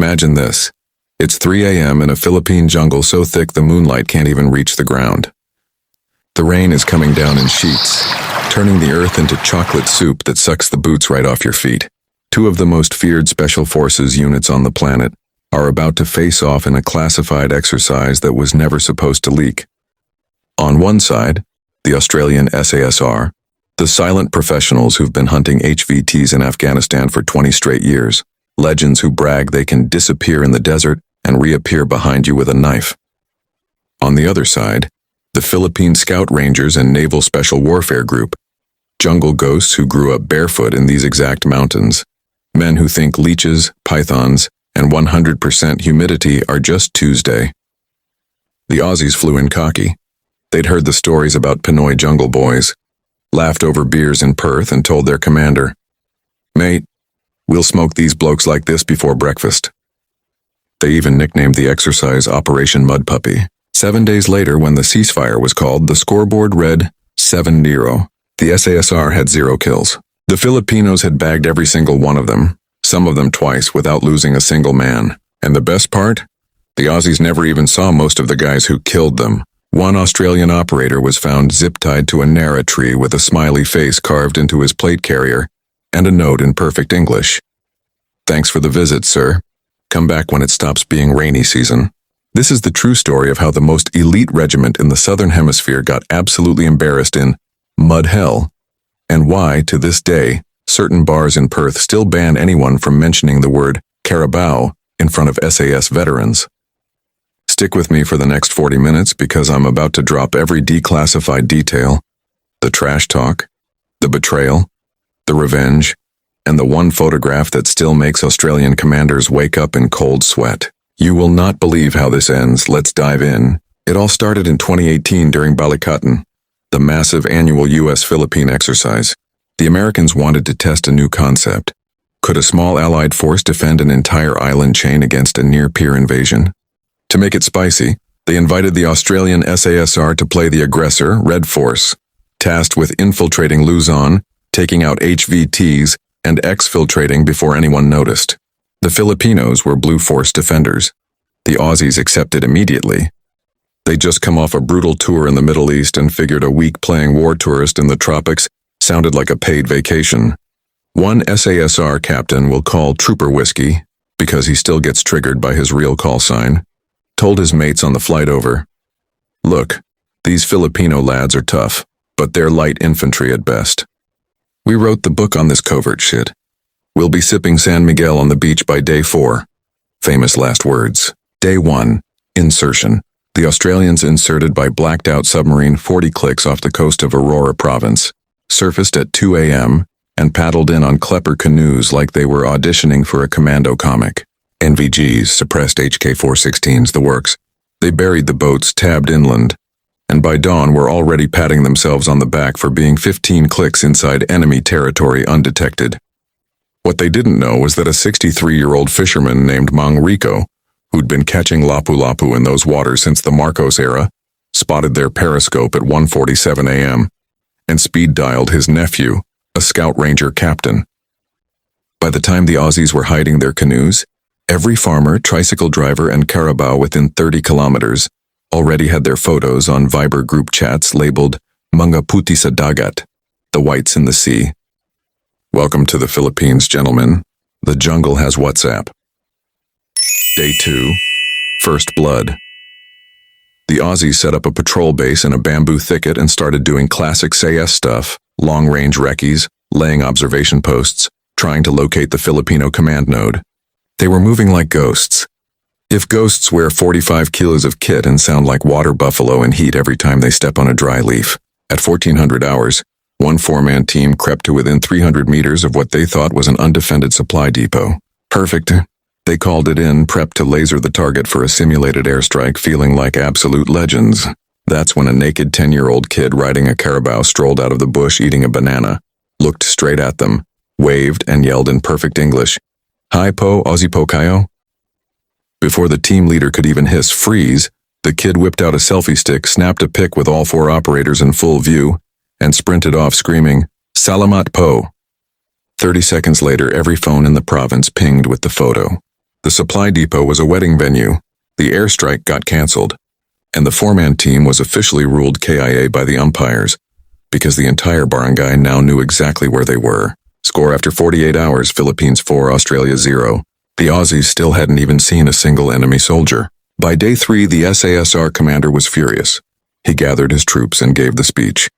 Imagine this. It's 3 a.m. in a Philippine jungle so thick the moonlight can't even reach the ground. The rain is coming down in sheets, turning the earth into chocolate soup that sucks the boots right off your feet. Two of the most feared special forces units on the planet are about to face off in a classified exercise that was never supposed to leak. On one side, the Australian SASR, the silent professionals who've been hunting HVTs in Afghanistan for 20 straight years, legends who brag they can disappear in the desert and reappear behind you with a knife. On the other side, the Philippine Scout Rangers and Naval Special Warfare Group, jungle ghosts who grew up barefoot in these exact mountains, men who think leeches, pythons, and 100% humidity are just Tuesday. The Aussies flew in cocky. They'd heard the stories about Pinoy jungle boys, laughed over beers in Perth and told their commander, "Mate, we'll smoke these blokes like this before breakfast." They even nicknamed the exercise Operation Mud Puppy. 7 days later, when the ceasefire was called, the scoreboard read 7-0. The SASR had 0 kills. The Filipinos had bagged every single one of them, some of them twice without losing a single man. And the best part? The Aussies never even saw most of the guys who killed them. One Australian operator was found zip-tied to a narra tree with a smiley face carved into his plate carrier and a note in perfect English. "Thanks for the visit, sir. Come back when it stops being rainy season." This is the true story of how the most elite regiment in the Southern Hemisphere got absolutely embarrassed in mud hell, and why, to this day, certain bars in Perth still ban anyone from mentioning the word Carabao in front of SAS veterans. Stick with me for the next 40 minutes because I'm about to drop every declassified detail, the trash talk, the betrayal, the revenge, and the one photograph that still makes Australian commanders wake up in cold sweat. You will not believe how this ends. Let's dive in. It all started in 2018 during Balikatan, the massive annual US-Philippine exercise. The Americans wanted to test a new concept. Could a small allied force defend an entire island chain against a near-peer invasion? To make it spicy, they invited the Australian SASR to play the aggressor, Red Force, tasked with infiltrating Luzon, taking out HVTs, and exfiltrating before anyone noticed. The Filipinos were Blue Force defenders. The Aussies accepted immediately. They'd just come off a brutal tour in the Middle East and figured a week playing war tourist in the tropics sounded like a paid vacation. One SASR captain we'll call Trooper Whiskey, because he still gets triggered by his real call sign, told his mates on the flight over, "Look, these Filipino lads are tough, but they're light infantry at best. We wrote the book on this covert shit. We'll be sipping San Miguel on the beach by day 4. Famous last words. Day 1. Insertion. The Australians inserted by blacked-out submarine 40 clicks off the coast of Aurora Province, surfaced at 2 a.m., and paddled in on Klepper canoes like they were auditioning for a commando comic. NVGs, suppressed HK-416s, the works. They buried the boats tabbed inland, and by dawn were already patting themselves on the back for being 15 clicks inside enemy territory undetected. What they didn't know was that a 63-year-old fisherman named Mang Rico, who'd been catching lapu-lapu in those waters since the Marcos era, spotted their periscope at 1:47 a.m. and speed-dialed his nephew, a Scout Ranger captain. By the time the Aussies were hiding their canoes, every farmer, tricycle driver, and Carabao within 30 kilometers already had their photos on Viber group chats labeled Mga Puti sa Dagat, the whites in the sea. Welcome to the Philippines, gentlemen. The jungle has WhatsApp. Day 2. First Blood. The Aussies set up a patrol base in a bamboo thicket and started doing classic SAS stuff, long-range recce's, laying observation posts, trying to locate the Filipino command node. They were moving like ghosts. If ghosts wear 45 kilos of kit and sound like water buffalo in heat every time they step on a dry leaf, at 1400 hours, one 4-man team crept to within 300 meters of what they thought was an undefended supply depot. Perfect. They called it in, prepped to laser the target for a simulated airstrike, feeling like absolute legends. That's when a naked 10-year-old kid riding a Carabao strolled out of the bush eating a banana, looked straight at them, waved, and yelled in perfect English, "Hi po, Aussie po kayo?" Before the team leader could even hiss freeze, the kid whipped out a selfie stick, snapped a pic with all 4 operators in full view, and sprinted off screaming, "Salamat po." 30 seconds later, every phone in the province pinged with the photo. The supply depot was a wedding venue. The airstrike got cancelled, and the four-man team was officially ruled KIA by the umpires, because the entire barangay now knew exactly where they were. Score after 48 hours, Philippines 4, Australia 0. The Aussies still hadn't even seen a single enemy soldier. By day 3, the SASR commander was furious. He gathered his troops and gave the speech.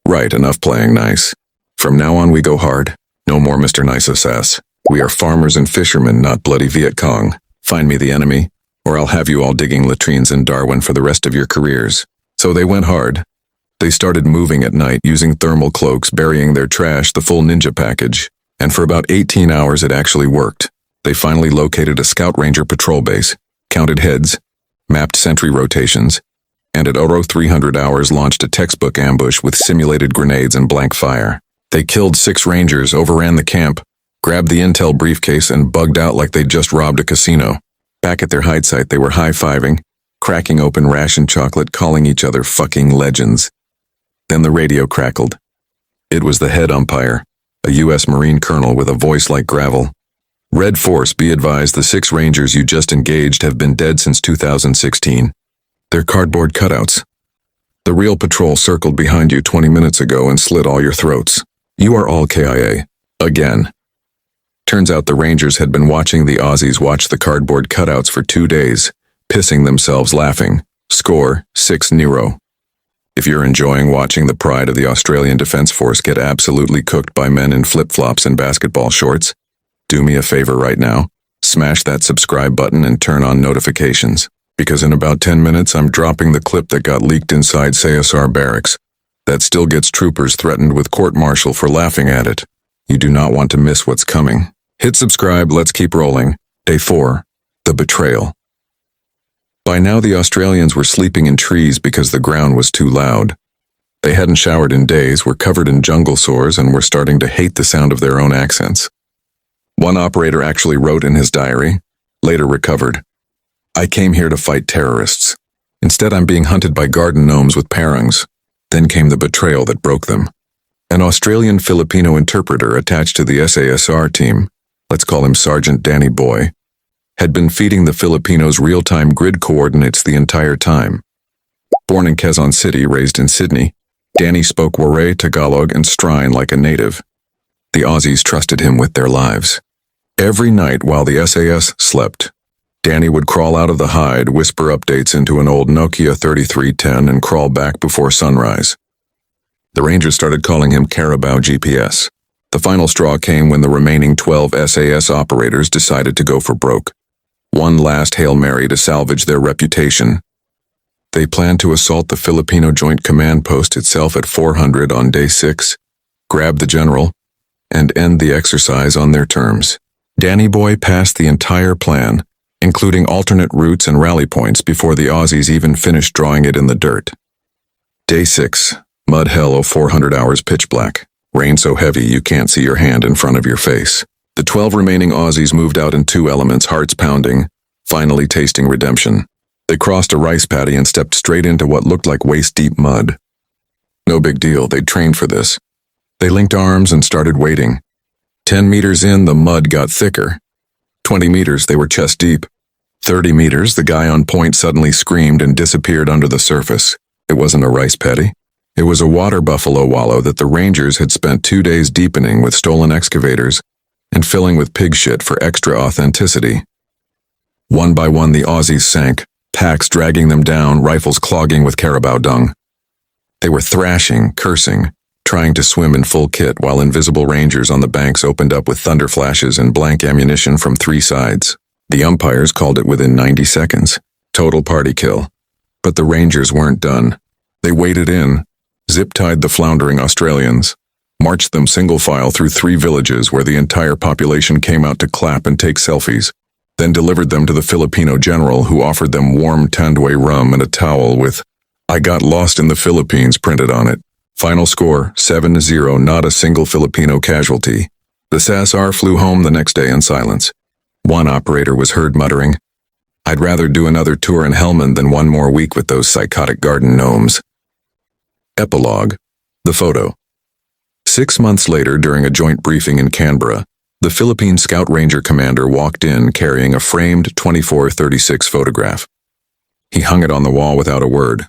Right, enough playing nice. From now on we go hard. No more Mr. Nice Ass. We are farmers and fishermen, not bloody Viet Cong. Find me the enemy, or I'll have you all digging latrines in Darwin for the rest of your careers. So they went hard. They started moving at night using thermal cloaks, burying their trash, the full ninja package. And for about 18 hours it actually worked. They finally located a Scout Ranger patrol base, counted heads, mapped sentry rotations, and at Oro 300 hours launched a textbook ambush with simulated grenades and blank fire. They killed 6 Rangers, overran the camp, grabbed the intel briefcase and bugged out like they'd just robbed a casino. Back at their hide site they were high-fiving, cracking open ration chocolate, calling each other fucking legends. Then the radio crackled. It was the head umpire, a U.S. Marine colonel with a voice like gravel. Red Force, be advised, the 6 Rangers you just engaged have been dead since 2016. They're cardboard cutouts. The real patrol circled behind you 20 minutes ago and slit all your throats. You are all KIA. Again. Turns out the Rangers had been watching the Aussies watch the cardboard cutouts for 2 days, pissing themselves laughing. Score, 6-0. If you're enjoying watching the pride of the Australian Defence Force get absolutely cooked by men in flip-flops and basketball shorts, do me a favor right now. Smash that subscribe button and turn on notifications, because in about 10 minutes I'm dropping the clip that got leaked inside CSR barracks. That still gets troopers threatened with court-martial for laughing at it. You do not want to miss what's coming. Hit subscribe, let's keep rolling. Day 4. The Betrayal. By now the Australians were sleeping in trees because the ground was too loud. They hadn't showered in days, were covered in jungle sores, and were starting to hate the sound of their own accents. One operator actually wrote in his diary, later recovered, "I came here to fight terrorists. Instead I'm being hunted by garden gnomes with parangs." Then came the betrayal that broke them. An Australian-Filipino interpreter attached to the SASR team, let's call him Sergeant Danny Boy, had been feeding the Filipinos real-time grid coordinates the entire time. Born in Quezon City, raised in Sydney, Danny spoke Waray, Tagalog, and Strine like a native. The Aussies trusted him with their lives. Every night while the SAS slept, Danny would crawl out of the hide, whisper updates into an old Nokia 3310, and crawl back before sunrise. The Rangers started calling him Carabao GPS. The final straw came when the remaining 12 SAS operators decided to go for broke. One last Hail Mary to salvage their reputation. They planned to assault the Filipino Joint Command Post itself at 400 on day 6, grab the general, and end the exercise on their terms. Danny Boy passed the entire plan, including alternate routes and rally points, before the Aussies even finished drawing it in the dirt. Day 6, mud hell of 400 hours pitch black. Rain so heavy you can't see your hand in front of your face. The 12 remaining Aussies moved out in 2 elements, hearts pounding, finally tasting redemption. They crossed a rice paddy and stepped straight into what looked like waist-deep mud. No big deal, they'd trained for this. They linked arms and started waiting. 10 meters in, the mud got thicker. 20 meters, they were chest deep. 30 meters, the guy on point suddenly screamed and disappeared under the surface. It wasn't a rice paddy. It was a water buffalo wallow that the Rangers had spent 2 days deepening with stolen excavators and filling with pig shit for extra authenticity. One by one the Aussies sank, packs dragging them down, rifles clogging with carabao dung. They were thrashing, cursing, trying to swim in full kit while invisible Rangers on the banks opened up with thunder flashes and blank ammunition from 3 sides. The umpires called it within 90 seconds. Total party kill. But the Rangers weren't done. They waded in, zip-tied the floundering Australians, marched them single file through 3 villages where the entire population came out to clap and take selfies, then delivered them to the Filipino general, who offered them warm Tanduay rum and a towel with, "I got lost in the Philippines" printed on it. Final score, 7-0, not a single Filipino casualty. The SASR flew home the next day in silence. One operator was heard muttering, "I'd rather do another tour in Helmand than 1 more week with those psychotic garden gnomes." Epilogue. The photo. 6 months later, during a joint briefing in Canberra, The Philippine Scout Ranger commander walked in carrying a framed 24-36 photograph. He hung it on the wall without a word.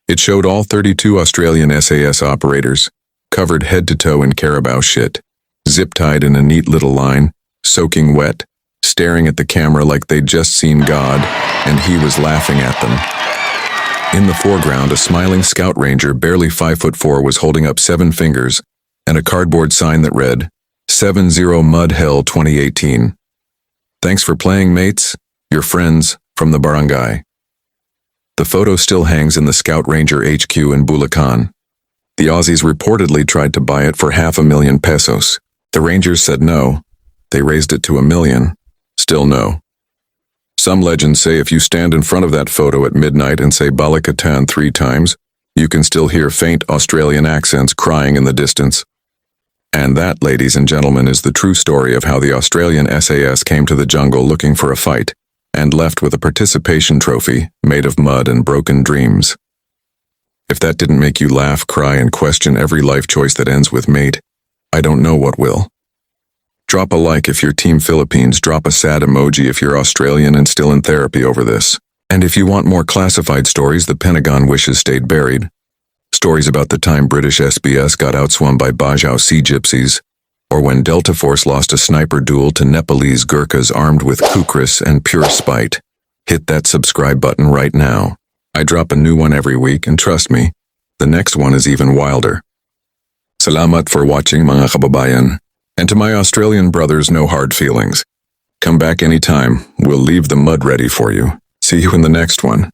It showed all 32 Australian SAS operators, covered head to toe in carabao shit, zip-tied in a neat little line, soaking wet, staring at the camera like they'd just seen God, and he was laughing at them. In the foreground, a smiling Scout Ranger barely 5'4" was holding up 7 fingers and a cardboard sign that read, 70 Mud Hell 2018. Thanks for playing, mates. Your friends from the barangay. The photo still hangs in the Scout Ranger HQ in Bulacan. The Aussies reportedly tried to buy it for $500,000 pesos. The Rangers said no. They raised it to $1 million. Still no. Some legends say if you stand in front of that photo at midnight and say Balikatan 3 times, you can still hear faint Australian accents crying in the distance. And that, ladies and gentlemen, is the true story of how the Australian SAS came to the jungle looking for a fight, and left with a participation trophy made of mud and broken dreams. If that didn't make you laugh, cry, and question every life choice that ends with mate, I don't know what will. Drop a like if you're Team Philippines, drop a sad emoji if you're Australian and still in therapy over this. And if you want more classified stories the Pentagon wishes stayed buried, stories about the time British SBS got outswum by Bajau Sea Gypsies, or when Delta Force lost a sniper duel to Nepalese Gurkhas armed with kukris and pure spite, hit that subscribe button right now. I drop a new one every week, and trust me, the next one is even wilder. Salamat for watching, mga kababayan. And to my Australian brothers, no hard feelings. Come back anytime. We'll leave the mud ready for you. See you in the next one.